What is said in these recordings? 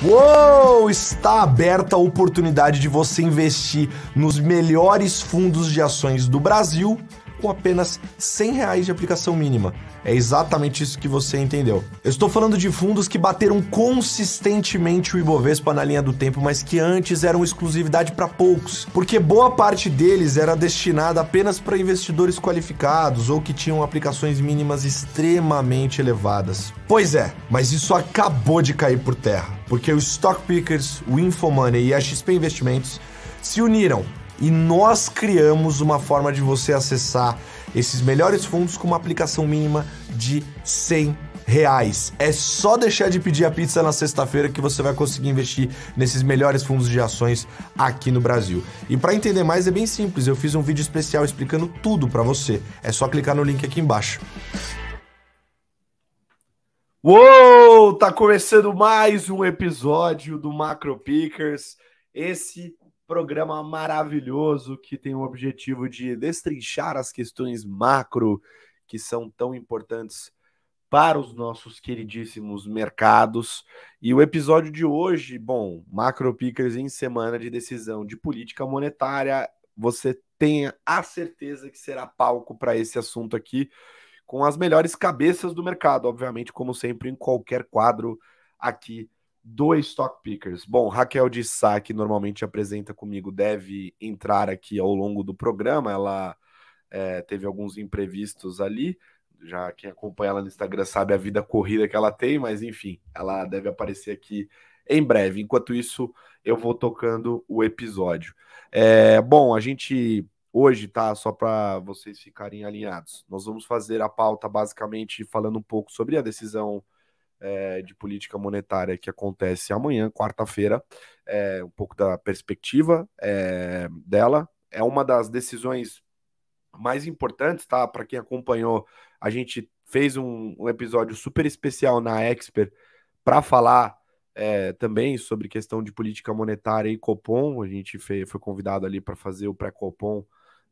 Uou! Está aberta a oportunidade de você investir nos melhores fundos de ações do Brasil com apenas R$100 de aplicação mínima. É exatamente isso que você entendeu. Eu estou falando de fundos que bateram consistentemente o Ibovespa na linha do tempo, mas que antes eram exclusividade para poucos, porque boa parte deles era destinada apenas para investidores qualificados ou que tinham aplicações mínimas extremamente elevadas. Pois é, mas isso acabou de cair por terra, porque o Stock Pickers, o InfoMoney e a XP Investimentos se uniram e nós criamos uma forma de você acessar esses melhores fundos com uma aplicação mínima de R$100. É só deixar de pedir a pizza na sexta-feira que você vai conseguir investir nesses melhores fundos de ações aqui no Brasil. E para entender mais é bem simples, eu fiz um vídeo especial explicando tudo para você. É só clicar no link aqui embaixo. Uou! Tá começando mais um episódio do Macro Pickers. Esse programa maravilhoso que tem o objetivo de destrinchar as questões macro que são tão importantes para os nossos queridíssimos mercados. E o episódio de hoje, bom, Macro Pickers em semana de decisão de política monetária, você tenha a certeza que será palco para esse assunto aqui, com as melhores cabeças do mercado, obviamente, como sempre, em qualquer quadro aqui do Stock Pickers. Bom, Raquel de Sá, que normalmente apresenta comigo, deve entrar aqui ao longo do programa. Ela teve alguns imprevistos ali. Já quem acompanha ela no Instagram sabe a vida corrida que ela tem, mas enfim, ela deve aparecer aqui em breve. Enquanto isso, eu vou tocando o episódio. Bom, a gente hoje, tá? Só para vocês ficarem alinhados. Nós vamos fazer a pauta basicamente falando um pouco sobre a decisão de política monetária que acontece amanhã, quarta-feira, um pouco da perspectiva dela. É uma das decisões mais importantes, tá? Para quem acompanhou, a gente fez um episódio super especial na Expert para falar também sobre questão de política monetária e Copom. A gente foi convidado ali para fazer o pré-Copom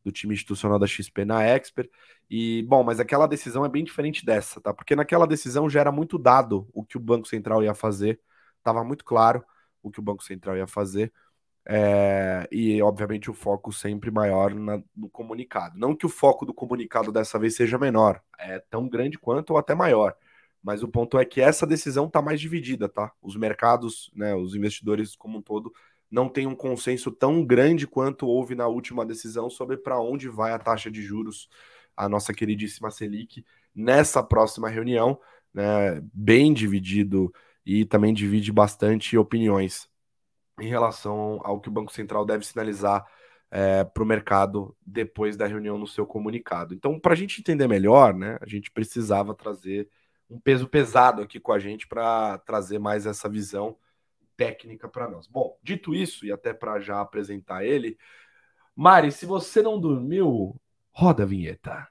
do time institucional da XP na Expert. E, bom, mas aquela decisão é bem diferente dessa, tá? Porque naquela decisão já era muito dado o que o Banco Central ia fazer, estava muito claro o que o Banco Central ia fazer. E, obviamente, o foco sempre maior no comunicado. Não que o foco do comunicado dessa vez seja menor, é tão grande quanto ou até maior. Mas o ponto é que essa decisão está mais dividida, tá? Os mercados, né, os investidores como um todo, não tem um consenso tão grande quanto houve na última decisão sobre para onde vai a taxa de juros, a nossa queridíssima Selic, nessa próxima reunião, né? Bem dividido e também divide bastante opiniões em relação ao que o Banco Central deve sinalizar para o mercado depois da reunião no seu comunicado. Então, para a gente entender melhor, né, a gente precisava trazer um peso pesado aqui com a gente para trazer mais essa visão técnica para nós. Bom, dito isso, e até para já apresentar ele, Mari, se você não dormiu, roda a vinheta.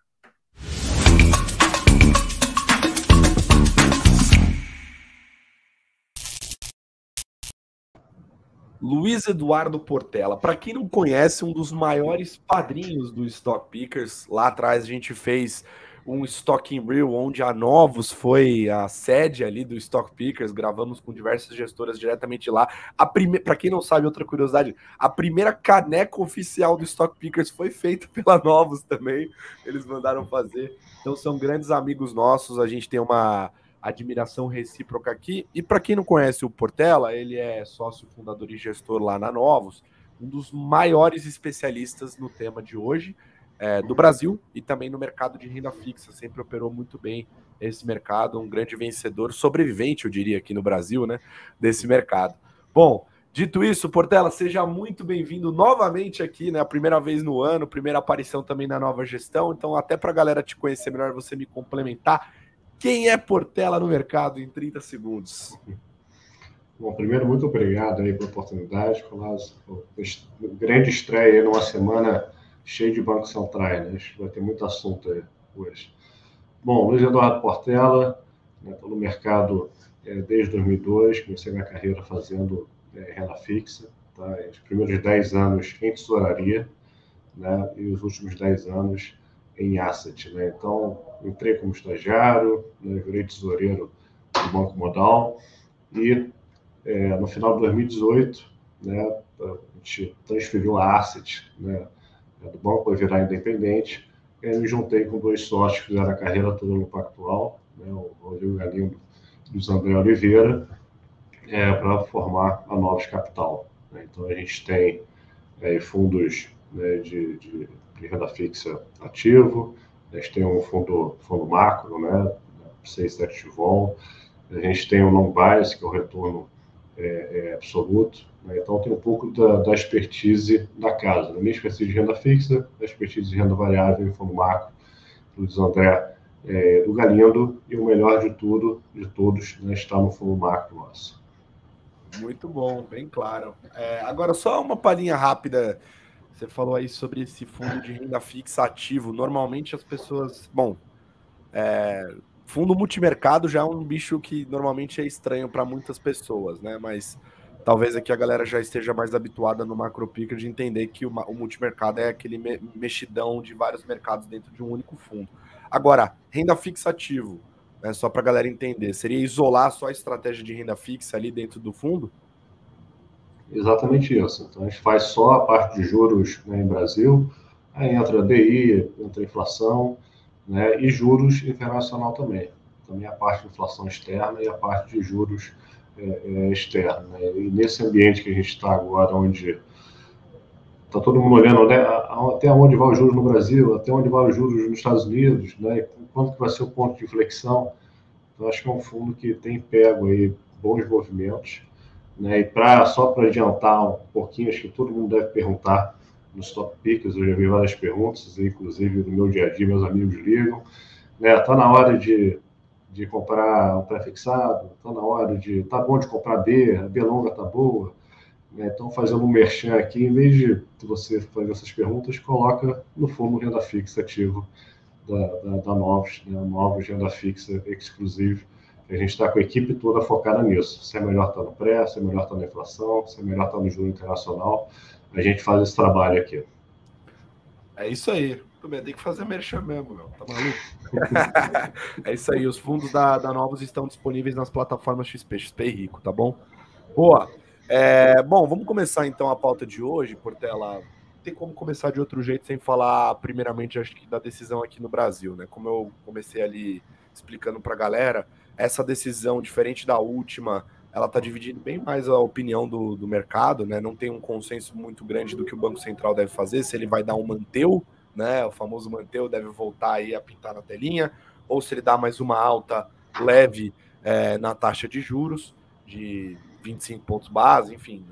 Luiz Eduardo Portela, para quem não conhece, um dos maiores padrinhos do Stock Pickers. Lá atrás a gente fez um Stock in Real, onde a Novos foi a sede ali do Stock Pickers, gravamos com diversas gestoras diretamente lá. Para quem não sabe, outra curiosidade, a primeira caneca oficial do Stock Pickers foi feita pela Novos também, eles mandaram fazer. Então são grandes amigos nossos, a gente tem uma admiração recíproca aqui. E para quem não conhece o Portela, ele é sócio fundador e gestor lá na Novos, um dos maiores especialistas no tema de hoje, do Brasil e também no mercado de renda fixa. Sempre operou muito bem esse mercado, um grande vencedor, sobrevivente, eu diria, aqui no Brasil, né, desse mercado. Bom, dito isso, Portela, seja muito bem-vindo novamente aqui, né, a primeira vez no ano, primeira aparição também na nova gestão. Então, até para a galera te conhecer melhor, você me complementar. Quem é Portela no mercado em 30 segundos? Bom, primeiro, muito obrigado aí pela oportunidade. Grande estreia aí numa semana cheia de bancos centrais, né? Acho que vai ter muito assunto aí hoje. Bom, Luiz Eduardo Portela, né, estou no mercado desde 2002, comecei minha carreira fazendo renda fixa, tá? Os primeiros 10 anos em tesouraria, né, e os últimos 10 anos em asset, né? Então, entrei como estagiário, né, virei tesoureiro do Banco Modal e no final de 2018, né, a gente transferiu a asset, né, do banco para virar independente. E aí me juntei com 2 sócios que fizeram a carreira toda no Pactual, né, o Rodrigo Galindo e o André Oliveira, para formar a Novos Capital. Né? Então a gente tem fundos, né, de renda fixa ativo, a gente tem um fundo macro, né, 6-7 vol, a gente tem o non-bias, que é o retorno absoluto, né? Então tem um pouco da expertise da casa, da minha expertise de renda fixa, da expertise de renda variável em fundo macro, do André, do Galindo, e o melhor de tudo, de todos, né, está no fundo macro nosso. Muito bom, bem claro. Agora, só uma palhinha rápida. Você falou aí sobre esse fundo de renda fixa ativo. Normalmente as pessoas. Bom, fundo multimercado já é um bicho que normalmente é estranho para muitas pessoas, né? Mas talvez aqui a galera já esteja mais habituada no macro picker de entender que o multimercado é aquele mexidão de vários mercados dentro de um único fundo. Agora, renda fixa ativo, né? Só para a galera entender, seria isolar só a estratégia de renda fixa ali dentro do fundo? Exatamente isso. Então, a gente faz só a parte de juros, né, em Brasil, aí entra DI, entra inflação, né, e juros internacional também. Também a parte de inflação externa e a parte de juros externa. Né? E nesse ambiente que a gente está agora, onde está todo mundo olhando, né, até onde vai o juros no Brasil, até onde vai o juros nos Estados Unidos, né, quanto que vai ser o ponto de inflexão. Então, acho que é um fundo que tem pego aí bons movimentos, né? E só para adiantar um pouquinho, acho que todo mundo deve perguntar nos top pickers, eu já vi várias perguntas, inclusive no meu dia a dia, meus amigos ligam, né? Tá na hora de comprar um pré-fixado, tá na hora tá bom de comprar B, a B longa tá boa, né? Então, fazendo um merchan aqui, em vez de você fazer essas perguntas, coloca no fundo renda fixa ativo da Novos, né? Novos renda fixa exclusivo. A gente está com a equipe toda focada nisso. Se é melhor estar no pré, se é melhor estar na inflação, se é melhor estar no juro internacional, a gente faz esse trabalho aqui. É isso aí. Também tem que fazer merchan mesmo, meu. Tá maluco? É isso aí. Os fundos da Novos estão disponíveis nas plataformas XP Rico, tá bom? Boa. Bom, vamos começar então a pauta de hoje, Portela. Tem como começar de outro jeito sem falar, primeiramente, acho que da decisão aqui no Brasil, né? Como eu comecei ali explicando para a galera, essa decisão, diferente da última, ela está dividindo bem mais a opinião do mercado, né? Não tem um consenso muito grande do que o Banco Central deve fazer, se ele vai dar um manteu, né? O famoso manteu deve voltar aí a pintar na telinha, ou se ele dá mais uma alta leve na taxa de juros, de 25 pontos base, enfim,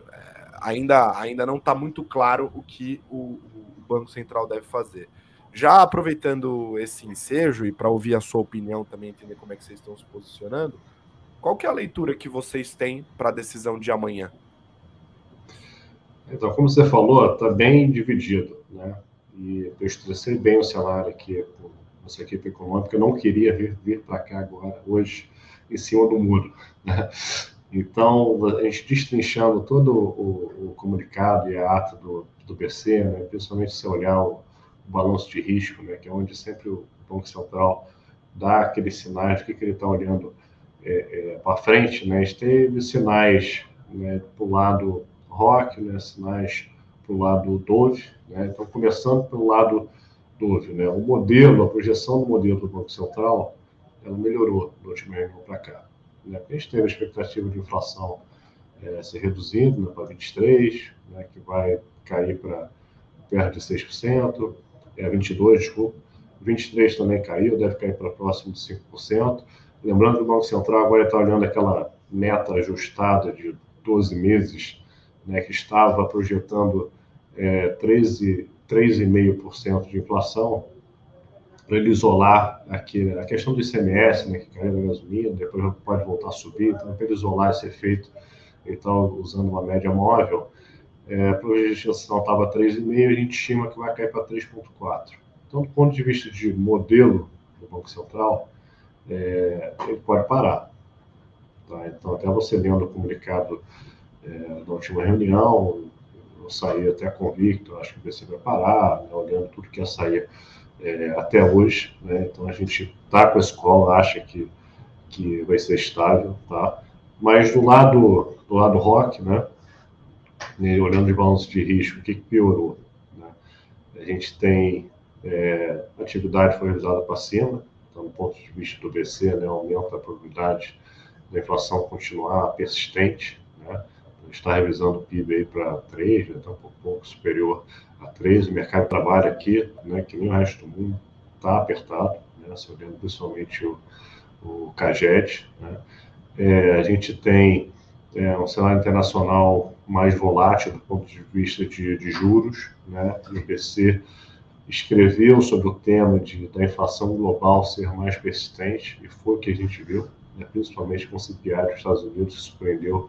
ainda não está muito claro o que o Banco Central deve fazer. Já aproveitando esse ensejo e para ouvir a sua opinião também, entender como é que vocês estão se posicionando, qual que é a leitura que vocês têm para a decisão de amanhã? Então, como você falou, está bem dividido, né? E eu estressei bem o cenário aqui com nossa equipe econômica. Eu não queria vir para cá agora, hoje, em cima do muro, né? Então, a gente destrinchando todo o comunicado e a ata do BC, né? Principalmente se olhar o balanço de risco, né? Que é onde sempre o Banco Central dá aqueles sinais do que ele está olhando para frente, né? A gente teve sinais, né, para o lado ROC, né, sinais para o lado Dove, né? Então, começando pelo lado Dove, né? O modelo, a projeção do modelo do Banco Central, ela melhorou do último ano para cá. Né? A gente teve a expectativa de inflação se reduzindo, né, para 23%, né, que vai cair para perto de 6%, 22%, desculpa. 23% também caiu, deve cair para próximo de 5%. Lembrando que o Banco Central agora está olhando aquela meta ajustada de 12 meses, né, que estava projetando 3,5% de inflação, para ele isolar aqui a questão do ICMS, né, que caiu na gasolina, depois pode voltar a subir, então para ele isolar esse efeito, ele está usando uma média móvel, a projeção estava 3,5%, a gente estima que vai cair para 3,4%. Então, do ponto de vista de modelo do Banco Central, ele pode parar. Tá? Então, até você lendo o comunicado da última reunião, eu saí até convicto, acho que o BC vai parar, né, olhando tudo que ia sair até hoje, né? Então a gente está com a escola, acha que vai ser estável, tá? Mas do lado do lado ROC, né? E olhando os balanços de risco, o que piorou? Né? A gente tem a atividade foi revisada para cima, então, do ponto de vista do BC, né, aumenta a probabilidade da inflação continuar persistente, né? A gente está revisando o PIB aí para 3, né, está um pouco superior a 3. O mercado de trabalho aqui, né, que nem o resto do mundo, está apertado, né, se olhando principalmente o CAGED, né? A gente tem um cenário internacional mais volátil do ponto de vista de juros, né? O IPC escreveu sobre o tema da inflação global ser mais persistente, e foi o que a gente viu, né? Principalmente com o CPI dos Estados Unidos, que surpreendeu,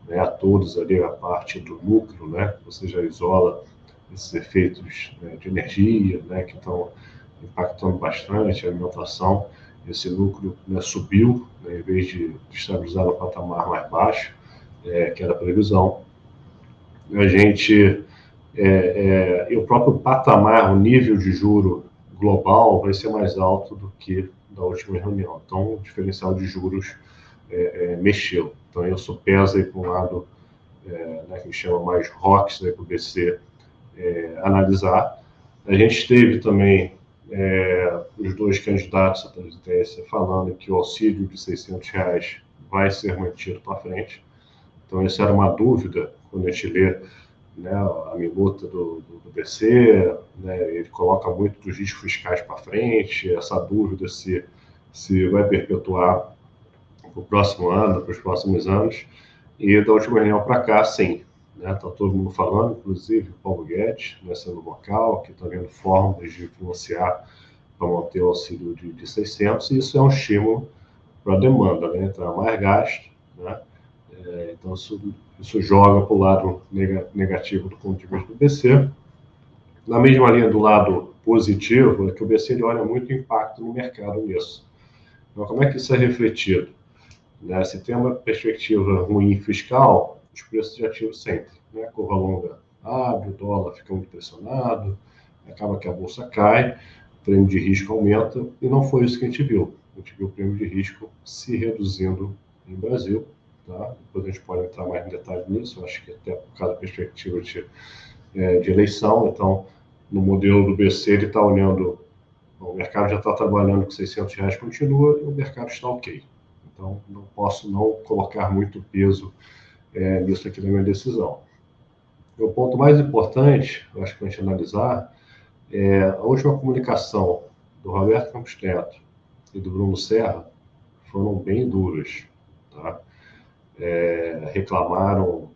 né, a todos ali a parte do núcleo, né? Você já isola esses efeitos, né, de energia, né, que estão impactando bastante a alimentação. Esse núcleo, né, subiu, né, em vez de estabilizar no patamar mais baixo, que era a previsão. A gente, e o próprio patamar, o nível de juro global vai ser mais alto do que da última reunião. Então, o diferencial de juros mexeu. Então, isso pesa aí para um lado, né, que a gente chama mais ROCs, né, para o BC analisar. A gente teve também os dois candidatos à presidência falando que o auxílio de R$ 600 vai ser mantido para frente. Então, essa era uma dúvida quando a gente lê, né, a minuta do BC, né, ele coloca muito dos riscos fiscais para frente, essa dúvida se vai perpetuar para o próximo ano, para os próximos anos. E da última reunião para cá, sim. Está, né, todo mundo falando, inclusive o Paulo Guedes, né, sendo local, que está vendo formas de financiar para manter o auxílio de 600, e isso é um estímulo para a demanda, né? Então, mais gasto, né? Então, isso joga para o lado negativo do ponto de vista do BC. Na mesma linha do lado positivo, é que o BC ele olha muito o impacto no mercado nisso. Então, como é que isso é refletido? Né? Se tem uma perspectiva ruim fiscal, os preços de ativos sentem, né? A curva longa abre, o dólar fica muito pressionado, acaba que a bolsa cai, o prêmio de risco aumenta, e não foi isso que a gente viu. A gente viu o prêmio de risco se reduzindo no Brasil. Tá? Depois a gente pode entrar mais em detalhe nisso, eu acho que até por causa da perspectiva de eleição. Então, no modelo do BC, ele está olhando, o mercado já está trabalhando com R$ 600, continua, e o mercado está ok. Então, não posso não colocar muito peso nisso aqui na minha decisão. O ponto mais importante, eu acho que a gente analisar, a última comunicação do Roberto Campos Neto e do Bruno Serra foram bem duras, tá? Reclamaram,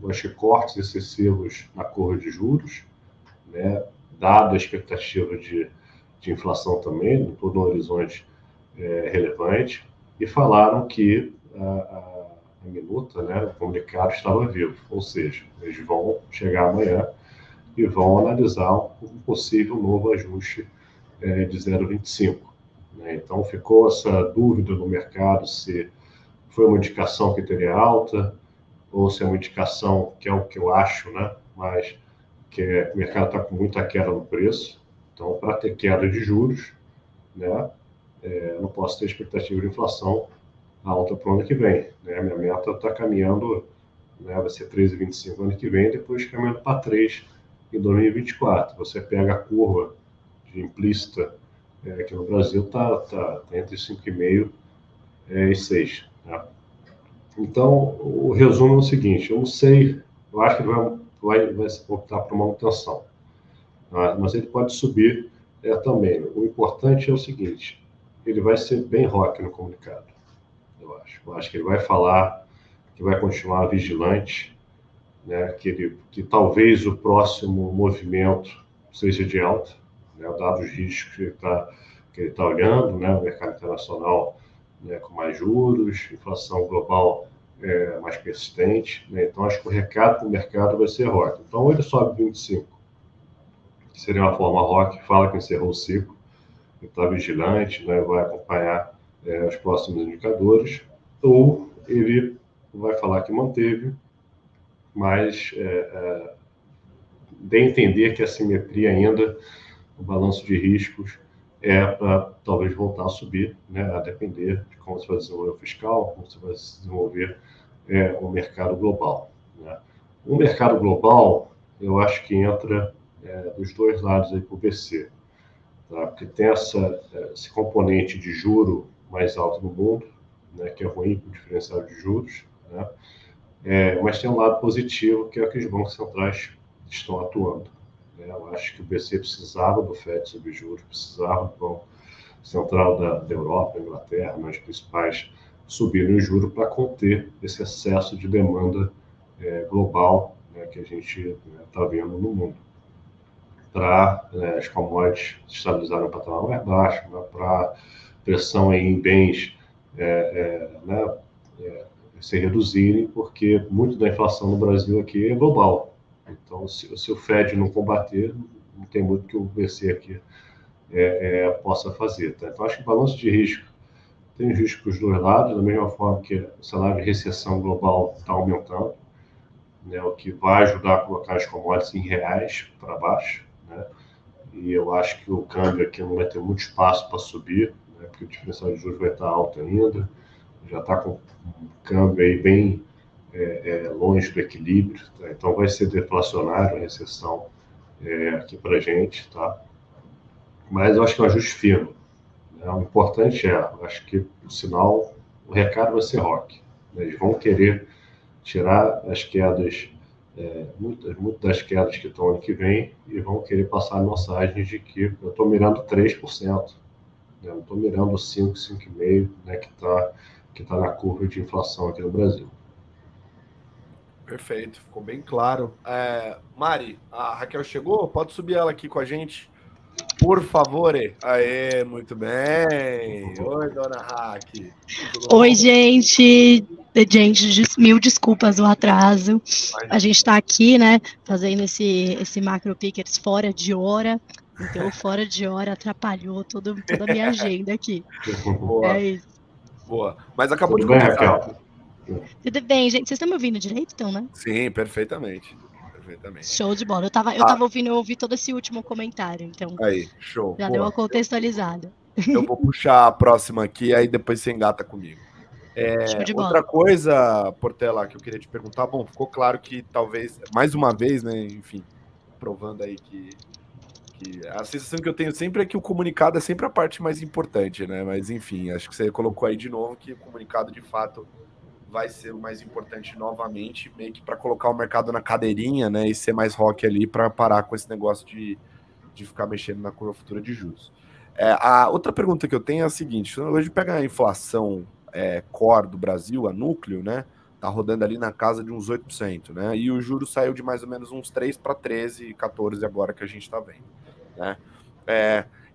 acho que cortes excessivos na curva de juros, né? Dada a expectativa de inflação também, todo um horizonte relevante, e falaram que a minuta, né, o comunicado estava vivo, ou seja, eles vão chegar amanhã e vão analisar um possível novo ajuste de 0,25. Né? Então, ficou essa dúvida no mercado se foi uma indicação que teria alta, ou se é uma indicação, que é o que eu acho, né? Mas que o mercado está com muita queda no preço. Então, para ter queda de juros, né, eu não posso ter expectativa de inflação alta para o ano que vem. Né? Minha meta está caminhando, né, vai ser 3,25 ano que vem, depois caminhando para 3 em 2024. Você pega a curva de implícita aqui no Brasil, está entre 5,5 e 6. Né? Então, o resumo é o seguinte, eu não sei, eu acho que vai optar por manutenção, tá? Mas ele pode subir também. O importante é o seguinte, ele vai ser bem rock no comunicado, eu acho. Eu acho que ele vai falar que vai continuar vigilante, né, que talvez o próximo movimento seja de alta, né, dados os riscos que ele tá olhando, né, o mercado internacional, né, com mais juros, inflação global mais persistente, né, então acho que o recado para o mercado vai ser rock. Então, ou ele sobe 25, que seria uma forma rock, fala que encerrou o ciclo, está vigilante, né, vai acompanhar os próximos indicadores, ou ele vai falar que manteve, mas de entender que a simetria ainda, o balanço de riscos, para talvez voltar a subir, né, a depender de como você vai desenvolver o fiscal, como você vai desenvolver o mercado global, né? O mercado global, eu acho que entra dos dois lados aí para o BC, tá? Porque tem esse componente de juro mais alto no mundo, né, que é ruim para o diferencial de juros, né? Mas tem um lado positivo, que é que os bancos centrais estão atuando, né? Eu acho que o BC precisava do FED sobre juros, precisava do Banco Central da Europa, Inglaterra, nas principais, subirem os juros para conter esse excesso de demanda global, né, que a gente está vendo no mundo, para as commodities se estabilizarem no patamar mais baixo, né, para pressão em bens né, se reduzirem, porque muito da inflação no Brasil aqui é global. Então, se o Fed não combater, não tem muito que o BC aqui possa fazer. Tá? Então, acho que o balanço de risco tem risco dos dois lados, da mesma forma que o cenário de recessão global está aumentando, né, o que vai ajudar a colocar as commodities em reais para baixo, né? E eu acho que o câmbio aqui não vai ter muito espaço para subir, né, porque o diferencial de juros vai estar alto ainda, já está com um câmbio aí bem longe do equilíbrio, tá? Então vai ser deflacionário a recessão aqui para a gente, tá? Mas eu acho que é um ajuste fino, né? O importante eu acho que o sinal, o recado vai ser rock, né? Eles vão querer tirar as quedas, muitas das quedas que estão ano que vem, e vão querer passar a mensagem de que eu estou mirando 3%, né? Não estou mirando 5, 5,5%, né, que tá na curva de inflação aqui no Brasil. Perfeito, ficou bem claro. Mari, a Raquel chegou? Pode subir ela aqui com a gente, por favor. Aê, muito bem. Oi, dona Raque. Oi, gente. Mil desculpas o atraso. A gente está aqui, né, fazendo esse Macro Pickers fora de hora. Então, fora de hora atrapalhou toda a minha agenda aqui. Boa. É isso. Boa. Mas acabou Tudo de bem, começar. Raquel? Tudo bem, gente? Vocês estão me ouvindo direito, então, né? Sim, perfeitamente. Show de bola. Eu ouvi todo esse último comentário, então. Aí, show. Já deu uma contextualizada. Eu vou puxar a próxima aqui, aí depois você engata comigo. Show de bola. Outra coisa, Portela, que eu queria te perguntar, bom, ficou claro que talvez, mais uma vez, né, enfim, provando aí que a sensação que eu tenho sempre é que o comunicado é sempre a parte mais importante, né, mas enfim, acho que você colocou aí de novo que o comunicado de fato vai ser o mais importante novamente, meio que para colocar o mercado na cadeirinha, né, e ser mais rock ali para parar com esse negócio de ficar mexendo na curva futura de juros. A outra pergunta que eu tenho é a seguinte: hoje pega a inflação core do Brasil, a núcleo, né? Tá rodando ali na casa de uns 8%, né? E o juro saiu de mais ou menos uns 3 para 13, 14 agora que a gente está vendo, né?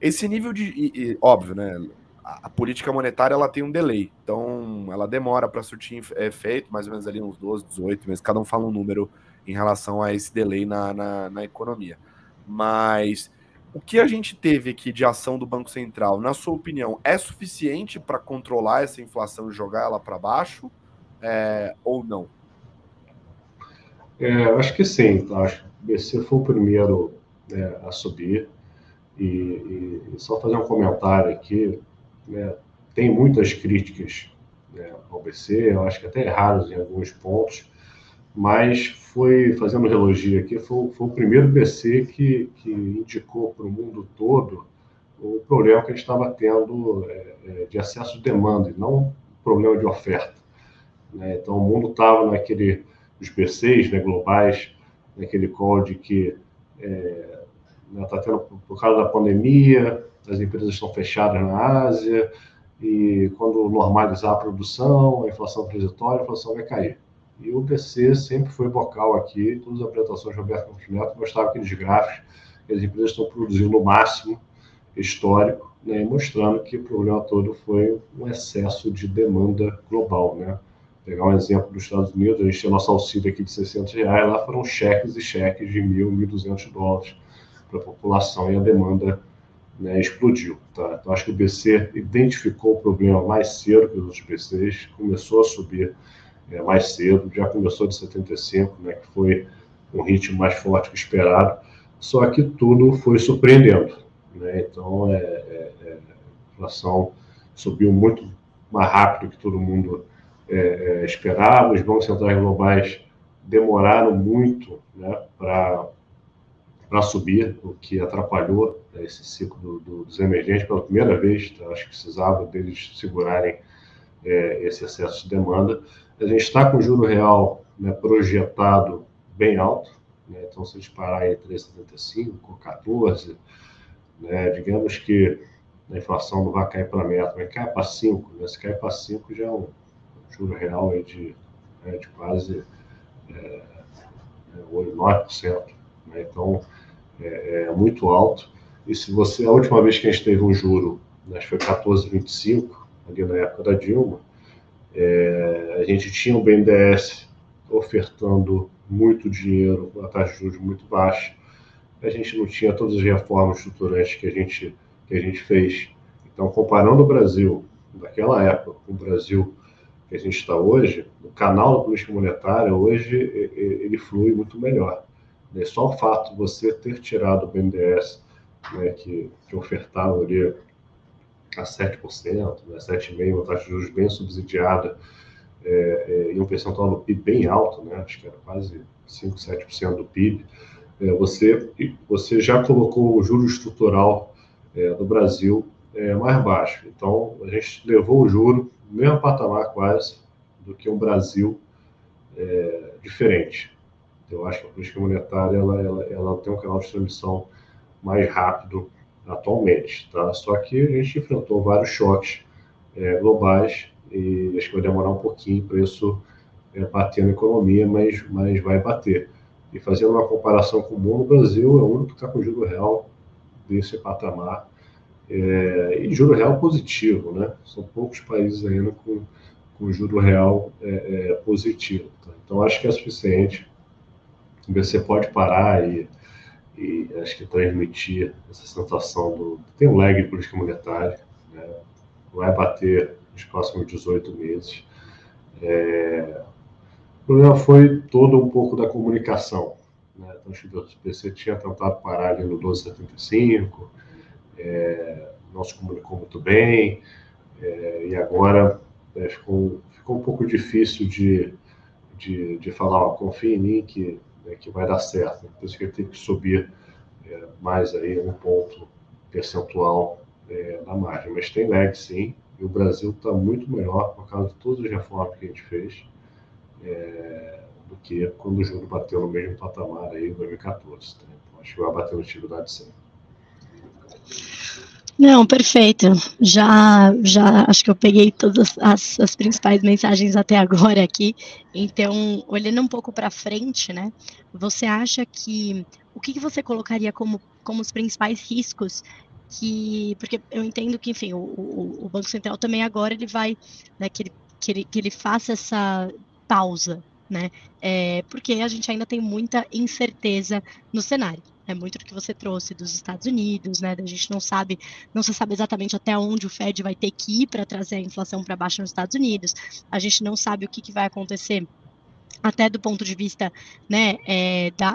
Esse nível de... óbvio, né? A política monetária, ela tem um delay, então ela demora para surtir efeito, mais ou menos ali uns 12, 18 meses, cada um fala um número em relação a esse delay na economia. Mas o que a gente teve aqui de ação do Banco Central, na sua opinião, é suficiente para controlar essa inflação e jogar ela para baixo, ou não? Eu acho que sim, tá? Acho que o BC foi o primeiro a subir, e só fazer um comentário aqui, né? Tem muitas críticas, né, ao BC, eu acho que até erradas em alguns pontos, mas foi, fazendo relógio aqui, foi o primeiro BC que indicou para o mundo todo o problema que a gente estava tendo de excesso de demanda, e não um problema de oferta, né? Então, o mundo estava os BCs, né, globais, naquele call de que está tendo, por causa da pandemia, as empresas estão fechadas na Ásia, e quando normalizar a produção, a inflação transitória, a inflação vai cair. E o BC sempre foi vocal aqui, todas as apresentações de Roberto Campos Neto mostravam aqueles gráficos que as empresas estão produzindo no máximo histórico, né, mostrando que o problema todo foi um excesso de demanda global, né? Pegar um exemplo dos Estados Unidos, a gente tem nosso auxílio aqui de R$600, lá foram cheques e cheques de $1.000, $1.200 para a população, e a demanda, né, explodiu, tá? Então, acho que o BC identificou o problema mais cedo que os outros BCs, começou a subir mais cedo, já começou de 75, né, que foi um ritmo mais forte que esperado, só que tudo foi surpreendendo, né? Então, a inflação subiu muito mais rápido que todo mundo esperava. Os bancos centrais globais demoraram muito, né, para subir, o que atrapalhou, né, esse ciclo dos emergentes pela primeira vez. Então, acho que precisava deles segurarem esse excesso de demanda. A gente está com o juro real, né, projetado bem alto, né? Então, se disparar em 3,75, 14, né, digamos que a inflação não vai cair para a meta, vai cair para 5, né? Se cair para 5 já é um juro real aí de quase 9%, né? Então, é muito alto. E se você, a última vez que a gente teve um juro, né, acho que foi 14,25, ali na época da Dilma, a gente tinha o BNDES ofertando muito dinheiro, uma taxa de juros muito baixa. A gente não tinha todas as reformas estruturantes que a gente fez. Então, comparando o Brasil daquela época com o Brasil que a gente está hoje, o canal da política monetária hoje ele flui muito melhor. Só o fato de você ter tirado o BNDES, né, que ofertava ali a 7%, né, 7,5%, uma taxa de juros bem subsidiada, e um percentual do PIB bem alto, né, acho que era quase 5%, 7% do PIB, você já colocou o juro estrutural do Brasil mais baixo. Então, a gente levou o juro no mesmo patamar quase do que um Brasil diferente. Eu acho que a política monetária ela tem um canal de transmissão mais rápido atualmente, tá? Só que a gente enfrentou vários choques globais e acho que vai demorar um pouquinho para isso bater na economia, mas vai bater. E fazendo uma comparação com o mundo, o Brasil é o único que está com juro real desse patamar, e juro real positivo, né? São poucos países ainda com juro real positivo. Tá? Então, acho que é suficiente. Você pode parar e acho que transmitir essa sensação tem um lag de política monetária, né? Vai bater nos próximos 18 meses. O problema foi todo um pouco da comunicação, né? Então, acho que o BC tinha tentado parar ali no 12,75, não se comunicou muito bem, e agora ficou um pouco difícil de falar, confia em mim que vai dar certo. Por isso que ele teve que subir mais aí um ponto percentual na margem. Mas tem lag, sim, e o Brasil está muito melhor por causa de todas as reformas que a gente fez, do que quando o juro bateu no mesmo patamar aí em 2014. Tá? Então, acho que vai bater no atividade sim. Não, perfeito. Já acho que eu peguei todas as principais mensagens até agora aqui. Então, olhando um pouco para frente, né? Você acha que o que você colocaria como os principais riscos porque eu entendo que, enfim, o Banco Central também agora ele vai, né, que ele faça essa pausa, né? Porque a gente ainda tem muita incerteza no cenário. É muito do que você trouxe dos Estados Unidos, né? A gente não se sabe exatamente até onde o Fed vai ter que ir para trazer a inflação para baixo nos Estados Unidos. A gente não sabe o que vai acontecer até do ponto de vista, né,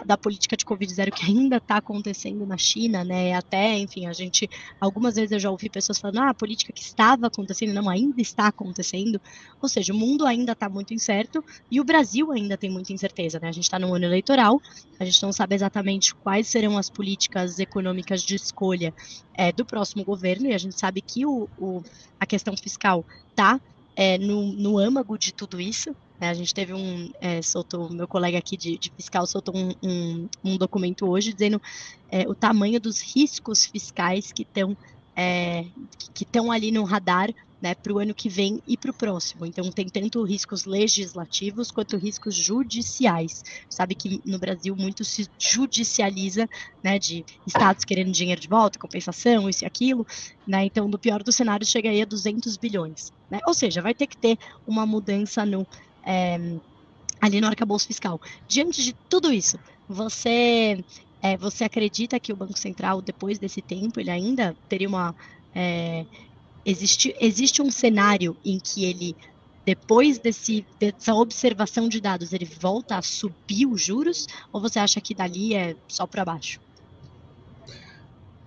da política de Covid-0 que ainda está acontecendo na China, né, até, enfim, algumas vezes eu já ouvi pessoas falando, a política que estava acontecendo, não, ainda está acontecendo, ou seja, o mundo ainda está muito incerto e o Brasil ainda tem muita incerteza, né, a gente está no ano eleitoral, a gente não sabe exatamente quais serão as políticas econômicas de escolha do próximo governo, e a gente sabe que a questão fiscal está no âmago de tudo isso. A gente teve meu colega aqui de fiscal soltou um documento hoje dizendo o tamanho dos riscos fiscais que estão ali no radar, né, para o ano que vem e para o próximo. Então, tem tanto riscos legislativos quanto riscos judiciais. Sabe que no Brasil muito se judicializa, né, de estados querendo dinheiro de volta, compensação, isso e aquilo, né, então, no pior dos cenários, chega aí a 200 bilhões. Né? Ou seja, vai ter que ter uma mudança ali no arcabouço fiscal. Diante de tudo isso, você acredita que o Banco Central, depois desse tempo, ele ainda teria existe um cenário em que ele, depois dessa observação de dados, ele volta a subir os juros? Ou você acha que dali é só para baixo?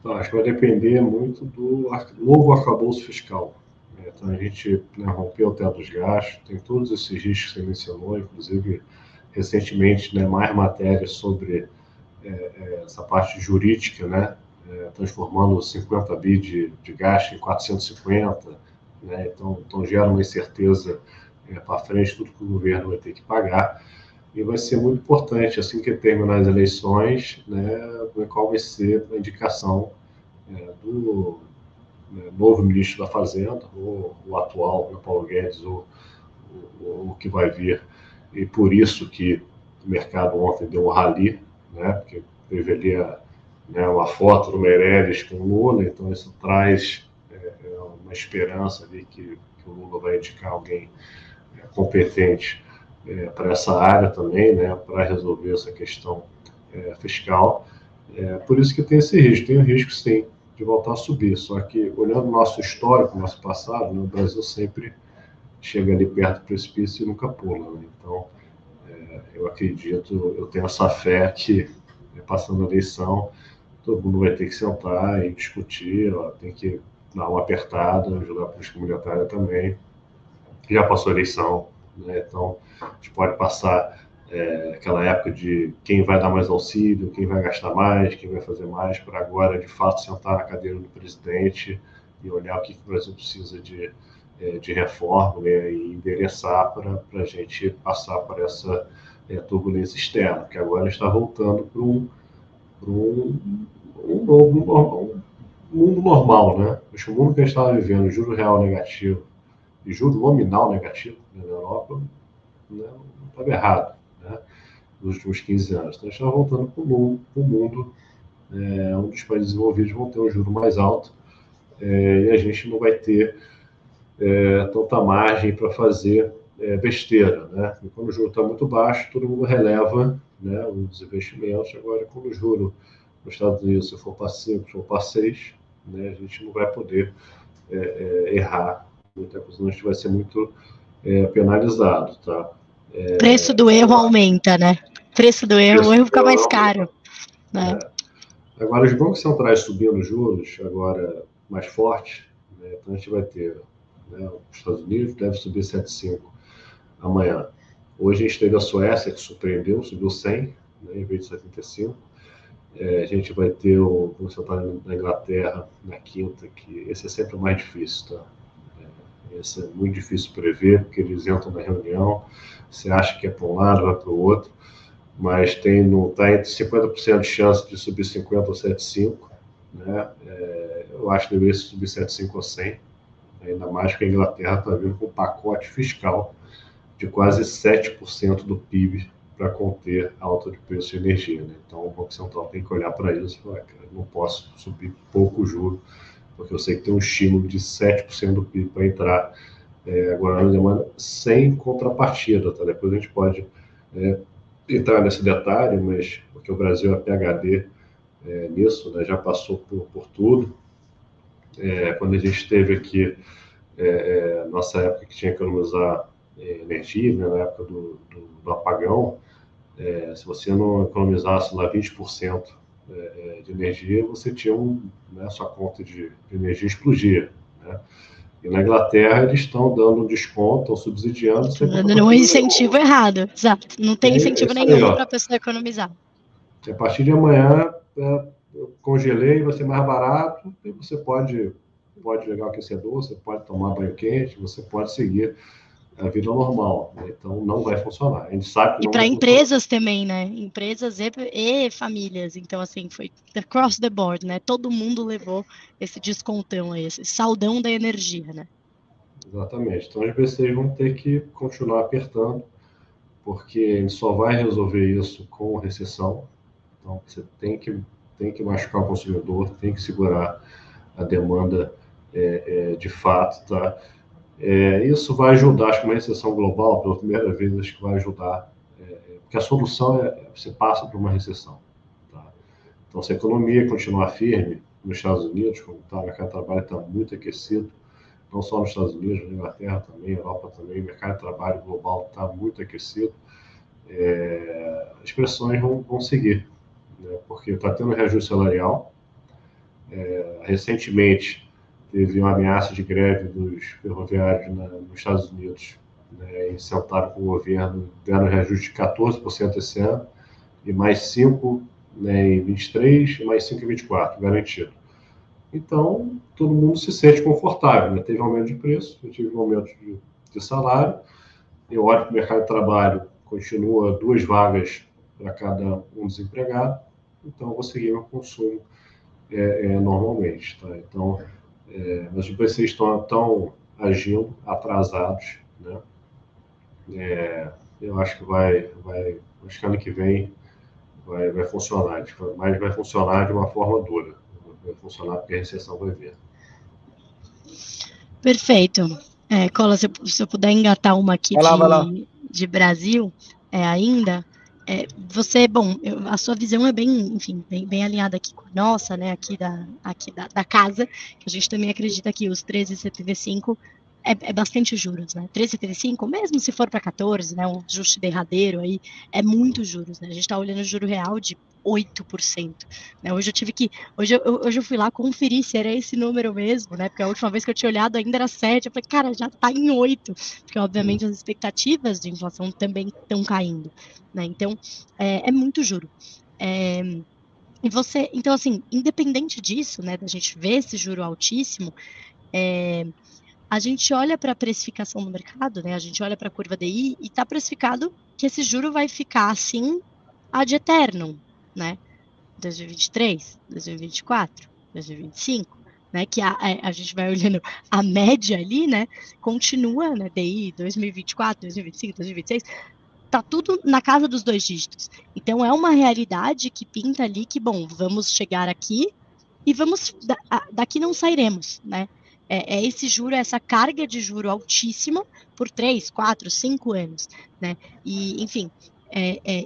Então, acho que vai depender muito do novo arcabouço fiscal. Então, a gente, né, rompeu o teto dos gastos, tem todos esses riscos que você mencionou, inclusive, recentemente, né, mais matérias sobre essa parte jurídica, né, transformando 50 bi de gasto em 450, né, então gera uma incerteza para frente, tudo que o governo vai ter que pagar, e vai ser muito importante, assim que terminar as eleições, né, qual vai ser a indicação do novo ministro da Fazenda, ou o atual, né, Paulo Guedes, ou o que vai vir. E por isso que o mercado ontem deu um rally, né, porque teve ali uma foto do Meirelles com o Lula, então isso traz uma esperança ali que o Lula vai indicar alguém competente para essa área também, né, para resolver essa questão fiscal. Por isso que tem esse risco, tem o risco sim de voltar a subir, só que olhando o nosso histórico, o nosso passado, né, o Brasil sempre chega ali perto do precipício e nunca pula, né? Então, eu acredito, eu tenho essa fé que, passando a eleição, todo mundo vai ter que sentar e discutir, ó, tem que dar uma apertada, ajudar a política monetária também. Já passou a eleição, né? Então, a gente pode passar aquela época de quem vai dar mais auxílio, quem vai gastar mais, quem vai fazer mais, para agora, de fato, sentar na cadeira do presidente e olhar o que o Brasil precisa de reforma, né, e endereçar para a gente passar por essa turbulência externa, que agora está voltando para um mundo normal, né? O mundo que a gente estava vivendo, juro real negativo e juro nominal negativo, né, na Europa, né, não estava errado, né, nos últimos 15 anos. Então, a gente está voltando para o mundo onde os países desenvolvidos vão ter um juro mais alto e a gente não vai ter tanta margem para fazer besteira, né? E quando o juro está muito baixo, todo mundo releva, né, os investimentos. Agora, quando o juro nos Estados Unidos, se for para 5, se for para 6, né, a gente não vai poder errar muita coisa, senão a gente vai ser muito penalizado, tá? Preço do erro aumenta, né? Preço do erro, o erro fica mais caro, né? Agora, os bancos centrais subindo juros, agora mais forte, né, então a gente vai ter, né, os Estados Unidos deve subir 7,5 amanhã. Hoje a gente teve a Suécia, que surpreendeu, subiu 100, né, em vez de 75. A gente vai ter o Banco Central da Inglaterra na quinta, que esse é sempre o mais difícil, tá? Esse é muito difícil prever, porque eles entram na reunião, você acha que é para um lado, vai para o outro, mas está entre 50% de chance de subir 50 ou 75, né? Eu acho que deveria subir 75 ou 100, ainda mais que a Inglaterra está vindo com um pacote fiscal de quase 7% do PIB para conter a alta de preço de energia, né? Então, o Banco Central tem que olhar para isso e falar, cara, eu não posso subir pouco juro, porque eu sei que tem um estímulo de 7% do PIB para entrar agora na demanda sem contrapartida, tá? Depois a gente pode entrar nesse detalhe, mas porque o Brasil é PhD nisso, né? Já passou por tudo. Quando a gente esteve aqui, nossa época que tinha que economizar energia, né? Na época do apagão, se você não economizasse lá 20% de energia, você tinha né, sua conta de energia explodia, né? E na Inglaterra eles estão dando um desconto, estão subsidiando. Dando um incentivo errado, exato. Não tem incentivo nenhum para a pessoa economizar. A partir de amanhã, eu congelei, vai ser mais barato, e você pode ligar o aquecedor, você pode tomar banho quente, você pode seguir a vida normal, né? Então não vai funcionar. A gente sabe que não vai funcionar. E para empresas também, né? Empresas e famílias. Então, assim, foi across the board, né? Todo mundo levou esse descontão aí, esse saldão da energia, né? Exatamente. Então, as BCs vão ter que continuar apertando, porque a gente só vai resolver isso com recessão. Então, você tem que machucar o consumidor, tem que segurar a demanda de fato, tá? Isso vai ajudar, acho que uma recessão global, pela primeira vez, acho que vai ajudar, porque a solução você passa por uma recessão, tá? Então, se a economia continuar firme nos Estados Unidos, como está, o mercado de trabalho está muito aquecido, não só nos Estados Unidos, na Inglaterra também, na Europa também, o mercado de trabalho global está muito aquecido, as pressões vão seguir, né? Porque está tendo reajuste salarial. Recentemente, teve uma ameaça de greve dos ferroviários nos Estados Unidos, né, e sentaram com o governo, deram um reajuste de 14% esse ano, e mais 5%, né, em 23 e mais 5 em 24, garantido. Então, todo mundo se sente confortável, né? Teve aumento de preço, eu tive um aumento de salário, eu olho que o mercado de trabalho continua 2 vagas para cada um desempregado, então eu vou seguir meu consumo normalmente. Tá? Então, mas vocês estão agindo atrasados, né? Eu acho que acho que ano que vem vai funcionar, mas vai funcionar de uma forma dura, vai funcionar porque a recessão vai vir. Perfeito. Cola, se eu puder engatar uma aqui Vai lá. de Brasil ainda, a sua visão é bem, enfim, bem alinhada aqui com a nossa, né, aqui da casa, que a gente também acredita que os 13,75 é bastante juros, né? 13,75, mesmo se for para 14, né, um ajuste derradeiro aí, é muito juros, né? A gente está olhando o juro real de 8%. Né? Hoje eu fui lá conferir se era esse número mesmo, né? Porque a última vez que eu tinha olhado ainda era 7, eu falei, cara, já está em 8, porque obviamente as expectativas de inflação também estão caindo, né? Então, é muito juro. Então, assim, independente disso, né, da gente ver esse juro altíssimo, a gente olha para a precificação no mercado, né? A gente olha para a curva DI e está precificado que esse juro vai ficar assim ad eternum, né? 2023, 2024, 2025, né? Que a gente vai olhando a média ali, né? Continua, né? DI 2024, 2025, 2026, tá tudo na casa dos 2 dígitos. Então é uma realidade que pinta ali que, bom, vamos chegar aqui e daqui não sairemos, né? Esse juro, essa carga de juro altíssima por 3, 4, 5 anos, né? E, enfim,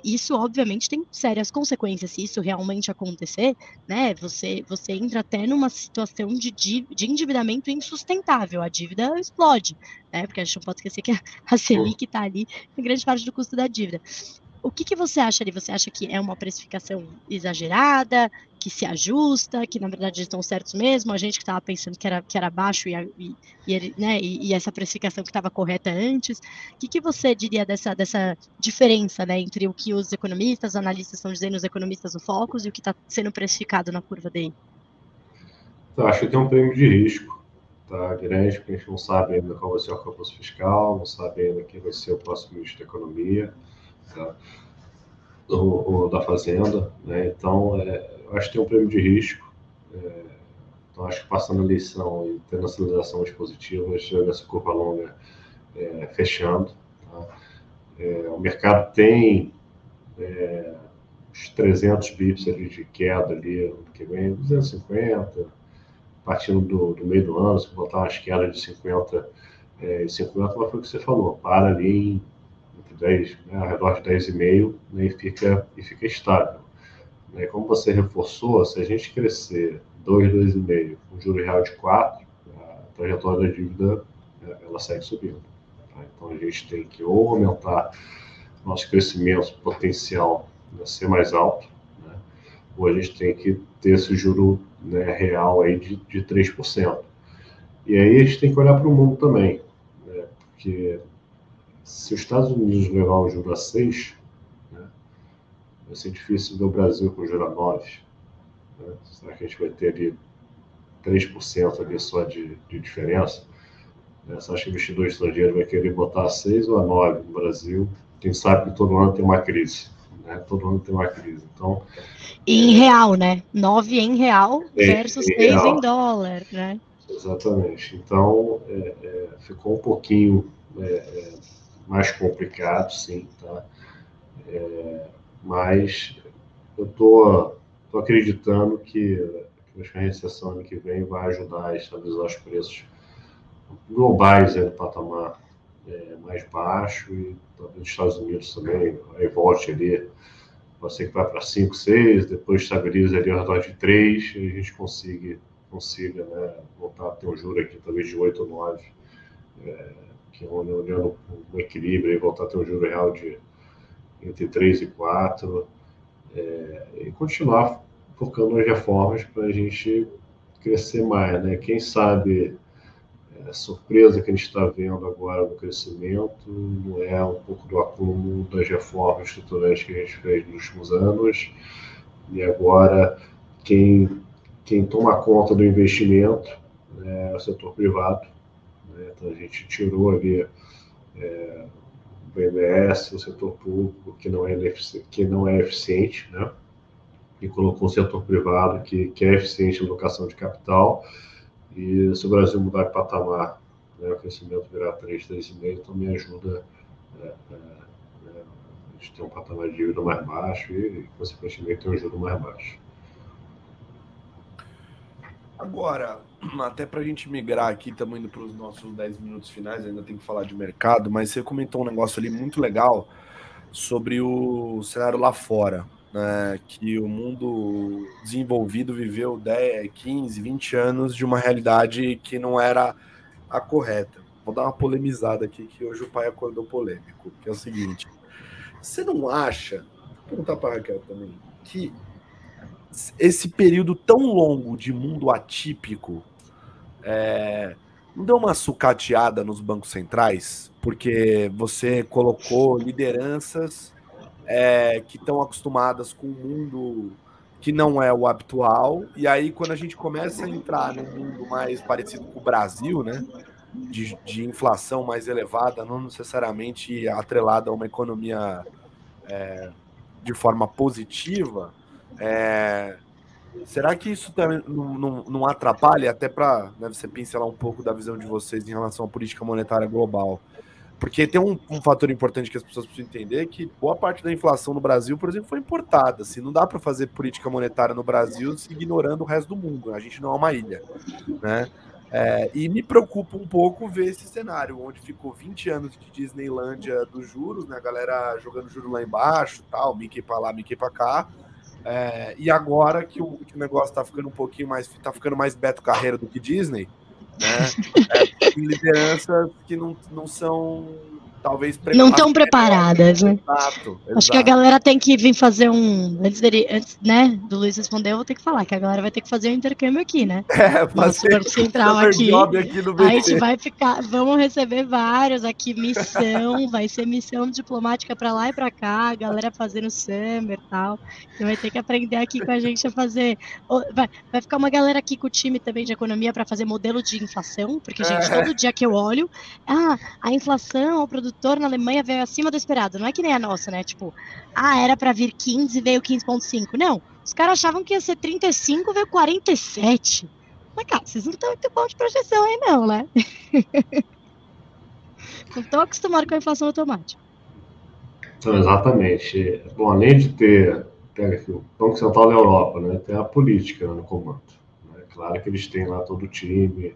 isso obviamente tem sérias consequências. Se isso realmente acontecer, né? Você entra até numa situação de endividamento insustentável. A dívida explode, né? Porque a gente não pode esquecer que a Selic está ali em grande parte do custo da dívida. O que você acha ali? Você acha que é uma precificação exagerada, que se ajusta, que na verdade estão certos mesmo? A gente que estava pensando que era baixo e essa precificação que estava correta antes. O que você diria dessa diferença, né, entre o que os economistas, os analistas estão dizendo, os economistas no Focus, e o que está sendo precificado na curva DI? Então, acho que tem um prêmio de risco, tá, grande, porque a gente não sabe ainda qual vai ser o arcabouço fiscal, não sabe ainda quem vai ser o próximo ministro da Economia, tá, ou da Fazenda, né? Então, eu acho que tem um prêmio de risco. Então, acho que passando a eleição e tendo a sinalização mais positiva, a gente vai ver essa curva longa fechando. Tá? O mercado tem uns 300 bips ali de queda ali, ano que vem, 250, partindo do meio do ano, se botar umas quedas de 50 e 50, mas foi o que você falou, para ali entre 10, né, ao redor de 10,5, né, e fica estável. Né? Como você reforçou, se a gente crescer 2,5, com juro real de 4, a trajetória da dívida ela segue subindo. Tá? Então a gente tem que ou aumentar nosso crescimento potencial, né, ser mais alto, né, ou a gente tem que ter esse juro, né, real aí de 3%. E aí a gente tem que olhar para o mundo também, né, porque se os Estados Unidos levar o juro a 6, né, vai ser difícil ver o Brasil com juro a 9. Né? Será que a gente vai ter ali 3% ali só de diferença? Né? Você acha que o investidor estrangeiro vai querer botar a 6 ou a 9 no Brasil? Quem sabe que todo ano tem uma crise. Né? Todo ano tem uma crise. Então, em real, né? 9 em real versus 6 real. em dólar, né? Exatamente. Então, ficou um pouquinho mais complicado, sim, tá? Mas eu tô acreditando que a recessão ano que vem vai ajudar a estabilizar os preços globais no patamar mais baixo, e talvez os Estados Unidos também aí volte ali, pode ser que vá para 5, 6, depois estabiliza ali ao redor de 3, e a gente consiga, né, voltar a ter um juro aqui talvez de 8 ou 9, que é olhando um equilíbrio, e voltar a ter um juro real de entre 3 e 4, e continuar focando nas reformas para a gente crescer mais, né? Quem sabe a surpresa que a gente está vendo agora no crescimento não é um pouco do acúmulo das reformas estruturais que a gente fez nos últimos anos, e agora quem toma conta do investimento é o setor privado, né? Então a gente tirou ali o BNDES, o setor público que não é eficiente, né? E colocou o setor privado que é eficiente na alocação de capital. E se o Brasil mudar de patamar, né, o crescimento virar 3, 3,5, então me ajuda a gente ter um patamar de dívida mais baixo e, consequentemente, ter um juro mais baixo. Agora, até para a gente migrar aqui, estamos indo para os nossos 10 minutos finais, ainda tem que falar de mercado, mas você comentou um negócio ali muito legal sobre o cenário lá fora, né, que o mundo desenvolvido viveu 10, 15, 20 anos de uma realidade que não era a correta. Vou dar uma polemizada aqui, que hoje o pai acordou polêmico, que é o seguinte: você não acha, vou perguntar para a Raquel também, que esse período tão longo de mundo atípico não deu uma sucateada nos bancos centrais? Porque você colocou lideranças que estão acostumadas com um mundo que não é o habitual, e aí quando a gente começa a entrar num mundo mais parecido com o Brasil, né, de inflação mais elevada, não necessariamente atrelada a uma economia de forma positiva, será que isso também não atrapalha, até para, né, você pincelar um pouco da visão de vocês em relação à política monetária global? Porque tem um fator importante que as pessoas precisam entender, que boa parte da inflação no Brasil, por exemplo, foi importada. Assim, não dá para fazer política monetária no Brasil se ignorando o resto do mundo. A gente não é uma ilha, né? E me preocupa um pouco ver esse cenário, onde ficou 20 anos de Disneylândia dos juros, né? A galera jogando juros lá embaixo, tal, Mickey para lá, Mickey para cá. E agora que o negócio está ficando um pouquinho mais, tá ficando mais Beto Carreiro do que Disney, né? Tem lideranças que não são, talvez, não estão preparadas, né? Exato. Acho que a galera tem que vir fazer antes, né, do Luiz responder, eu vou ter que falar que a galera vai ter que fazer um intercâmbio aqui, né? Fazer Banco Central aqui no BC. A gente vai vamos receber vários aqui, vai ser missão diplomática para lá e para cá, a galera fazendo summer e tal. Você vai ter que aprender aqui com a gente a fazer. Vai ficar uma galera aqui com o time também de economia para fazer modelo de inflação, porque, gente, todo dia que eu olho, a inflação, o produtor na Alemanha veio acima do esperado. Não é que nem a nossa, né? Tipo, era para vir 15, veio 15,5. Não, os caras achavam que ia ser 35, veio 47. Mas, cara, vocês não estão muito bom de projeção aí, não, né? Não estão acostumados com a inflação automática. Então, exatamente. Bom, além de ter aqui, o Banco Central da Europa, né, tem a política, né, no comando. Né? Claro que eles têm lá todo o time,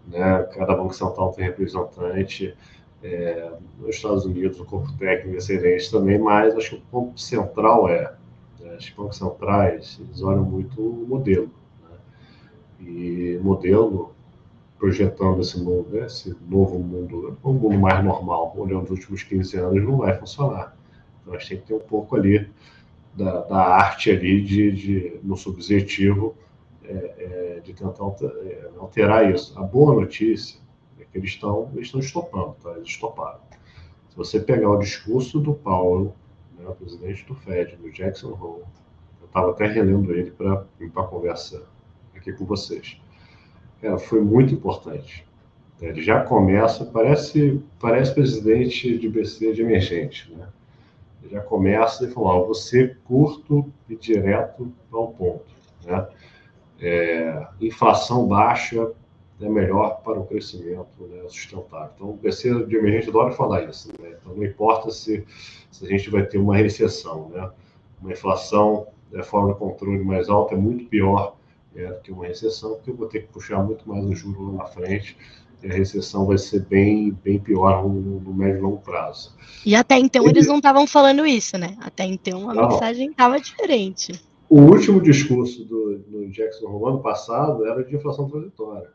né? Cada Banco Central tem representante. Nos Estados Unidos, o corpo técnico é excelente também, mas acho que o ponto central os bancos centrais, eles olham muito o modelo, né? E modelo, projetando esse novo mundo, um mundo mais normal, olhando os últimos 15 anos, não vai funcionar. Então, a gente tem que ter um pouco ali da arte ali no subjetivo, de tentar alterar isso. A boa notícia é que eles estão estopando, tá? Eles estoparam. Se você pegar o discurso do Powell, né, o presidente do Fed, do Jackson Hole, eu estava até relendo ele para conversar aqui com vocês. Foi muito importante. Ele já começa, parece presidente de BC de emergente, né? Ele já começa e fala, você curto e direto ao ponto, né? Inflação baixa é melhor para o crescimento, né, sustentável. Então, o BC de emergente adora falar isso, né? Então, não importa se a gente vai ter uma recessão, né? Uma inflação fora do controle mais alta é muito pior do que uma recessão, porque eu vou ter que puxar muito mais o juro lá na frente, e a recessão vai ser bem pior no médio e longo prazo. E até então eles não estavam falando isso, né? Até então a mensagem estava diferente. O último discurso do Jackson Hole ano passado era de inflação transitória.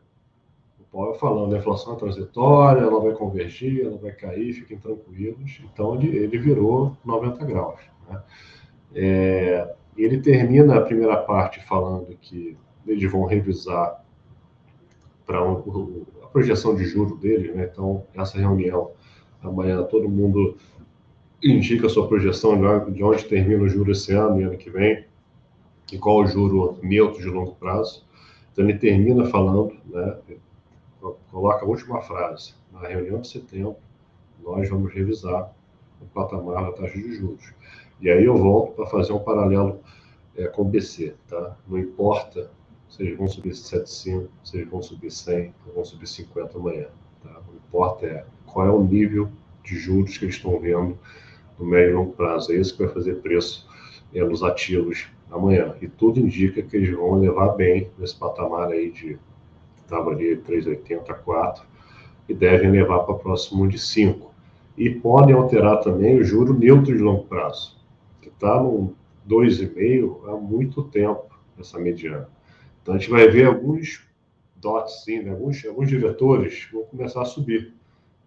O Powell falando, a inflação é transitória, ela vai convergir, ela vai cair, fiquem tranquilos. Então ele virou 90 graus. Né? Ele termina a primeira parte falando que eles vão revisar para a projeção de juros dele, né? Então, essa reunião, amanhã todo mundo indica a sua projeção de onde termina o juro esse ano e ano que vem, e qual o juro neutro de longo prazo. Então, ele termina falando, né? Coloca a última frase: na reunião de setembro, nós vamos revisar o patamar da taxa de juros. E aí eu volto para fazer um paralelo com o BC, tá? Não importa se eles vão subir 75, se eles vão subir 100, ou vão subir 50 amanhã, tá? O que importa qual é o nível de juros que eles estão vendo no médio e longo prazo. É isso que vai fazer preço nos ativos amanhã. E tudo indica que eles vão levar bem nesse patamar aí que estava ali 3,80, 4, e devem levar para próximo de 5. E podem alterar também o juro neutro de longo prazo, que está no 2,5 há muito tempo, essa mediana. Então a gente vai ver alguns dots, sim, né? alguns diretores vão começar a subir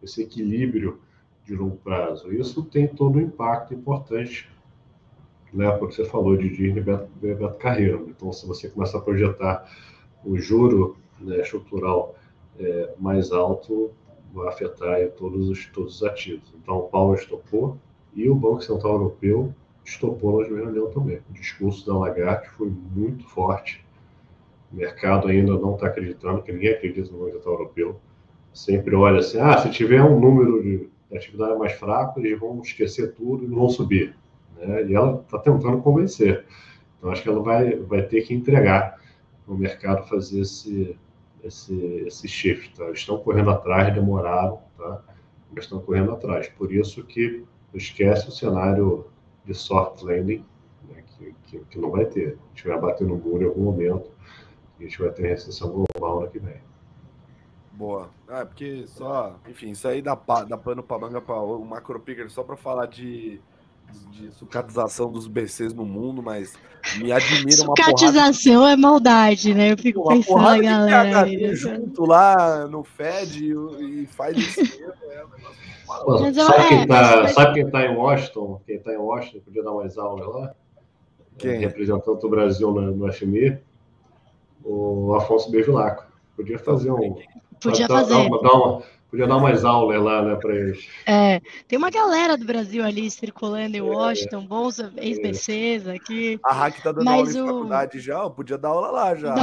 esse equilíbrio de longo prazo. Isso tem todo um impacto importante, né? Porque você falou de Disney e Beto Carreiro. Então, se você começa a projetar o juro, né, estrutural mais alto, vai afetar todos os ativos. Então, o Powell estopou e o Banco Central Europeu estopou na reunião também. O discurso da Lagarde foi muito forte. O mercado ainda não está acreditando, que ninguém acredita no Banco Central Europeu. Sempre olha assim, se tiver um número de atividade mais fraco, eles vão esquecer tudo e não vão subir, né? E ela está tentando convencer. Então, acho que ela vai ter que entregar no mercado fazer esse shift, tá? Eles estão correndo atrás, demoraram, tá? Mas estão correndo atrás. Por isso que esquece o cenário de soft landing, né? que não vai ter. A gente vai bater no muro em algum momento e a gente vai ter recessão global ano que vem. Boa. Porque só, enfim, isso aí dá pano pra manga para o Macro Picker só para falar de sucatização dos BCs no mundo, mas me admira uma porrada. Sucatização é maldade, né? Eu fico pensando, galera. Aí, junto lá no Fed e faz isso mesmo. Sabe quem tá em Washington? Quem tá em Washington podia dar mais aulas lá? Quem? Representante do Brasil no FMI, o Afonso Bevilacqua. Podia fazer Podia fazer. Podia dar mais aulas lá, né, para eles. Tem uma galera do Brasil ali circulando em Washington, bons ex-BCs aqui. A Hack tá dando aula em faculdade já, podia dar aula lá já.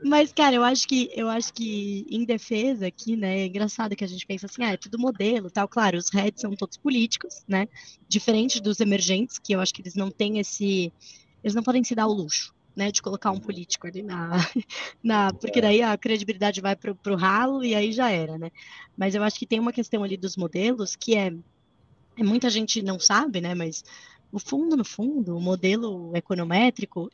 Mas, cara, eu acho que em defesa aqui, né, é engraçado que a gente pensa assim, é tudo modelo, tal. Claro, os hedges são todos políticos, né, diferente dos emergentes, que eu acho que eles não têm eles não podem se dar o luxo, né, de colocar um político ali porque daí a credibilidade vai pro ralo e aí já era, né. Mas eu acho que tem uma questão ali dos modelos que muita gente não sabe, né, mas no fundo, o modelo econométrico,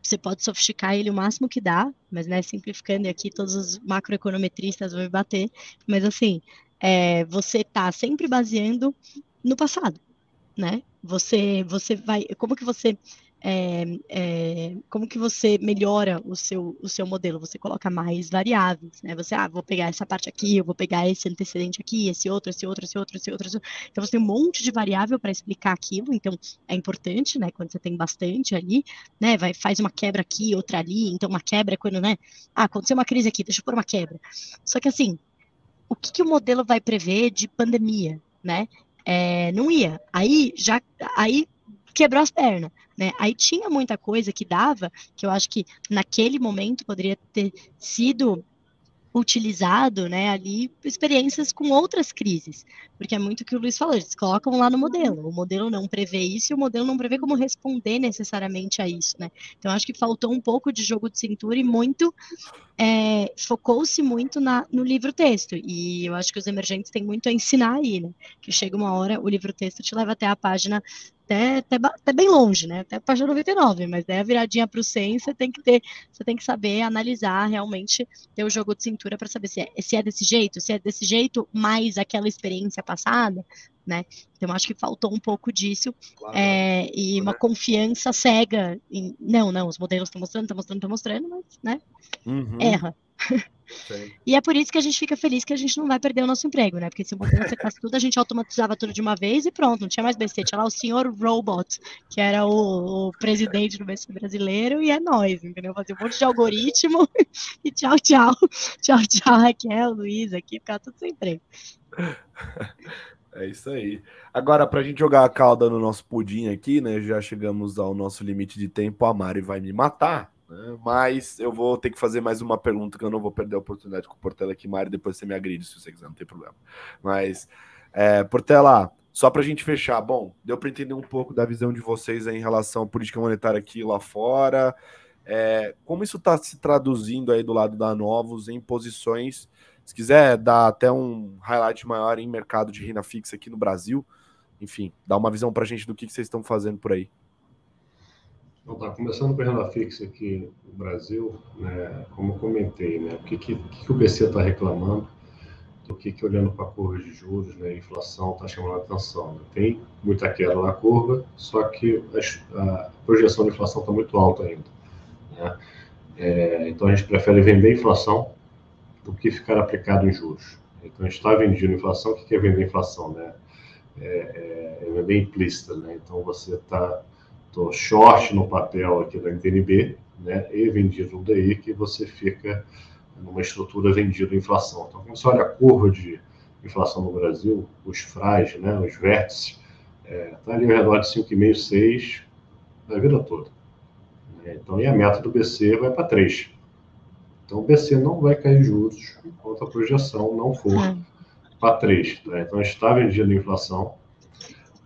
você pode sofisticar ele o máximo que dá, mas, né, simplificando, e aqui todos os macroeconometristas vão me bater, mas assim, você está sempre baseando no passado, né? Você vai, como que você melhora o seu modelo? Você coloca mais variáveis, né? Você, vou pegar essa parte aqui, eu vou pegar esse antecedente aqui, esse outro. Então, você tem um monte de variável para explicar aquilo, então é importante, né? Quando você tem bastante ali, né? Faz uma quebra aqui, outra ali, então uma quebra é quando, né? Aconteceu uma crise aqui, deixa eu pôr uma quebra. Só que assim, o que o modelo vai prever de pandemia, né? Não ia. Aí quebrou as pernas, né? Aí tinha muita coisa que dava, que eu acho que naquele momento poderia ter sido utilizado, né, ali experiências com outras crises, porque é muito o que o Luiz falou, eles colocam lá no modelo, o modelo não prevê isso e o modelo não prevê como responder necessariamente a isso, né? Então acho que faltou um pouco de jogo de cintura e muito focou-se muito no livro-texto, e eu acho que os emergentes têm muito a ensinar aí, né? Que chega uma hora, o livro-texto te leva até a página até bem longe, né? Até a página 99, mas daí a viradinha para o 100 você tem que saber analisar realmente, ter o jogo de cintura para saber se é desse jeito, mais aquela experiência passada, né? Então acho que faltou um pouco disso, claro, e uma confiança cega em, não, os modelos estão mostrando, mas, né? Erra. Sim. E é por isso que a gente fica feliz que a gente não vai perder o nosso emprego, né? Porque se o modelo acertasse tudo, a gente automatizava tudo de uma vez e pronto, não tinha mais BC. Tinha lá o senhor Robot, que era o presidente do BC brasileiro, e é nóis, entendeu? Fazia um monte de algoritmo e tchau, tchau. Tchau, tchau, Raquel, Luiz, aqui, ficava tudo sem emprego. É isso aí. Agora, para a gente jogar a cauda no nosso pudim aqui, né? Já chegamos ao nosso limite de tempo. A Mari vai me matar, né? Mas eu vou ter que fazer mais uma pergunta que eu não vou perder a oportunidade com o Portela aqui, Mari. Depois você me agride se você quiser, não tem problema. Mas, Portela, só para a gente fechar, bom, deu para entender um pouco da visão de vocês aí em relação à política monetária aqui e lá fora. Como isso está se traduzindo aí do lado da Novos em posições. Se quiser dar até um highlight maior em mercado de renda fixa aqui no Brasil, enfim, dá uma visão para a gente do que vocês estão fazendo por aí. Então, tá, começando com a renda fixa aqui no Brasil, né, como eu comentei, né, o que o BC está reclamando, do que olhando para a curva de juros, né, a inflação está chamando a atenção. Né? Tem muita queda na curva, só que a projeção de inflação está muito alta ainda. Né? Então a gente prefere vender inflação do que ficar aplicado em juros. Então, a gente está vendendo inflação. O que é vender inflação? Né? É vender implícita. Né? Então, você está short no papel aqui da NTNB, né? E vendido no DI, que você fica numa estrutura vendida em inflação. Então, quando você olha a curva de inflação no Brasil, os frais, né? Os vértices, está ali ao redor de 5,5, 6 a vida toda. Né? Então, e a meta do BC vai para 3. Então, o BC não vai cair juros enquanto a projeção não for para 3. Tá? Então, a gente está vendendo inflação.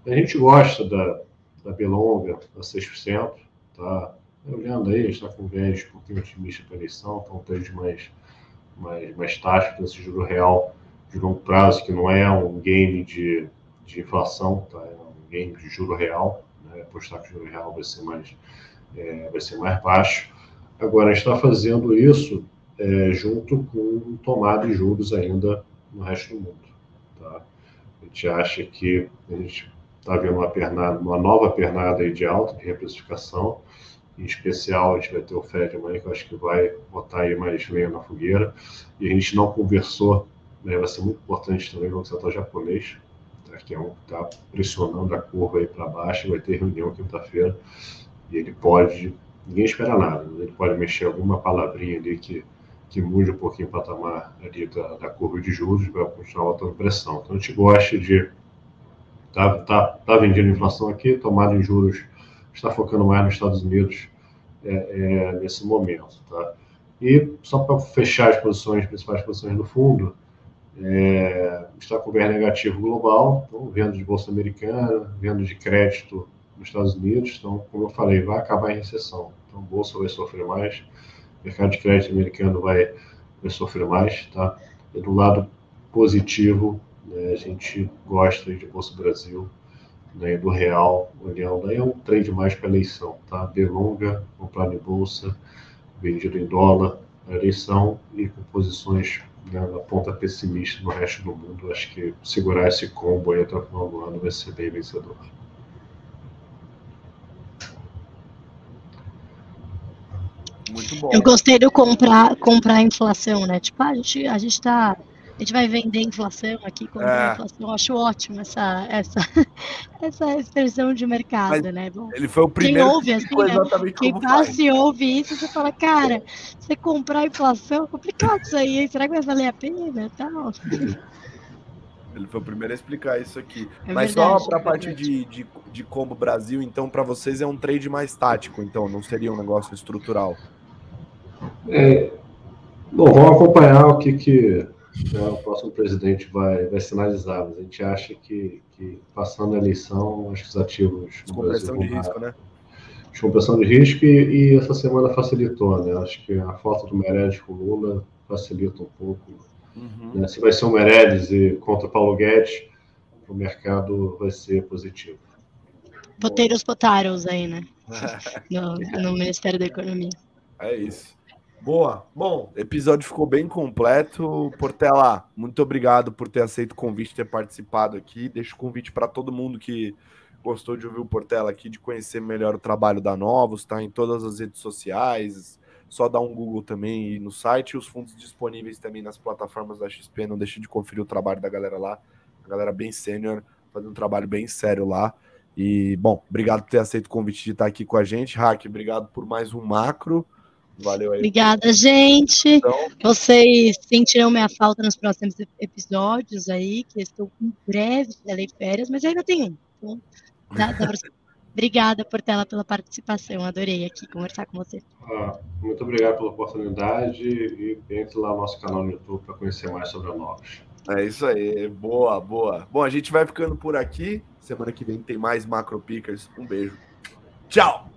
A gente gosta da Belonga, da 6%. Tá? Olhando aí, a gente está com um viés um pouquinho otimista para a eleição, então um trade mais tático nesse juro real de longo prazo, que não é um game de inflação, tá? É um game de juro real. Né? Apostar que o juro real vai ser mais baixo. Agora, a gente está fazendo isso junto com tomada de juros ainda no resto do mundo. Tá? A gente acha que a gente está vendo uma nova pernada aí de alta, de reprecificação. Em especial, a gente vai ter o Fed amanhã, que eu acho que vai botar aí mais lenha na fogueira. E a gente não conversou, né? Vai ser muito importante também o Banco Central japonês, tá? Que é um que está pressionando a curva aí para baixo. Vai ter reunião quinta-feira e ele pode... Ninguém espera nada, mas ele pode mexer alguma palavrinha ali que mude um pouquinho o patamar ali da curva de juros, vai continuar botando pressão. Então, a gente gosta de tá vendendo inflação aqui, tomada em juros, está focando mais nos Estados Unidos nesse momento. Tá? E só para fechar as principais posições do fundo, está com viés negativo global, então, venda de bolsa americana, venda de crédito nos Estados Unidos. Então, como eu falei, vai acabar em recessão. Então, a bolsa vai sofrer mais, o mercado de crédito americano vai sofrer mais. Tá? E do lado positivo, né, a gente gosta de Bolsa Brasil, né, do real, olhando. Daí é um trade mais para a eleição. Tá? Belonga, comprado em bolsa, vendido em dólar, a eleição, e com posições, né, na ponta pessimista no resto do mundo. Acho que segurar esse combo aí até o final do ano vai ser bem vencedor. Muito bom. Eu gostei do comprar a inflação, né? Tipo, a gente vai vender inflação aqui, comprar a inflação. Eu acho ótimo essa expressão de mercado, Mas né? Bom, ele foi o primeiro quem ouve que assim, né? exatamente Quem como faz. passa e ouve isso, você fala, cara, você comprar a inflação é complicado isso aí, hein? Será que vai valer a pena? Tal. Ele foi o primeiro a explicar isso aqui. É Mas verdade, só para a é parte verdade. de combo Brasil, então, para vocês é um trade mais tático, então, não seria um negócio estrutural. Bom, vamos acompanhar o que o próximo presidente vai sinalizar. Mas a gente acha que passando a eleição, acho que os ativos no Brasil Descompressão de risco, né? Descompressão de risco, e essa semana facilitou, né? Acho que a foto do Meirelles com o Lula facilita um pouco. Né? Se vai ser o Meirelles contra Paulo Guedes, o mercado vai ser positivo. Poteiros potaros aí, né? No Ministério da Economia. É isso. Boa. Bom, o episódio ficou bem completo. Portela, muito obrigado por ter aceito o convite, ter participado aqui. Deixo o convite para todo mundo que gostou de ouvir o Portela aqui, de conhecer melhor o trabalho da Novos, tá em todas as redes sociais, só dar um Google também e no site, os fundos disponíveis também nas plataformas da XP, não deixe de conferir o trabalho da galera lá, a galera bem sênior, fazendo um trabalho bem sério lá. E, bom, obrigado por ter aceito o convite de estar aqui com a gente. Hack, obrigado por mais um macro. Valeu aí. Obrigada, gente. Então, vocês sentirão minha falta nos próximos episódios aí, que estou em breve, falei férias, mas ainda tem um. Então, dá pra... Obrigada, Portela, pela participação. Adorei aqui conversar com você. Muito obrigado pela oportunidade e entre lá no nosso canal no YouTube para conhecer mais sobre a Novos. É isso aí, boa. Bom, a gente vai ficando por aqui. Semana que vem tem mais Macro Pickers. Um beijo. Tchau!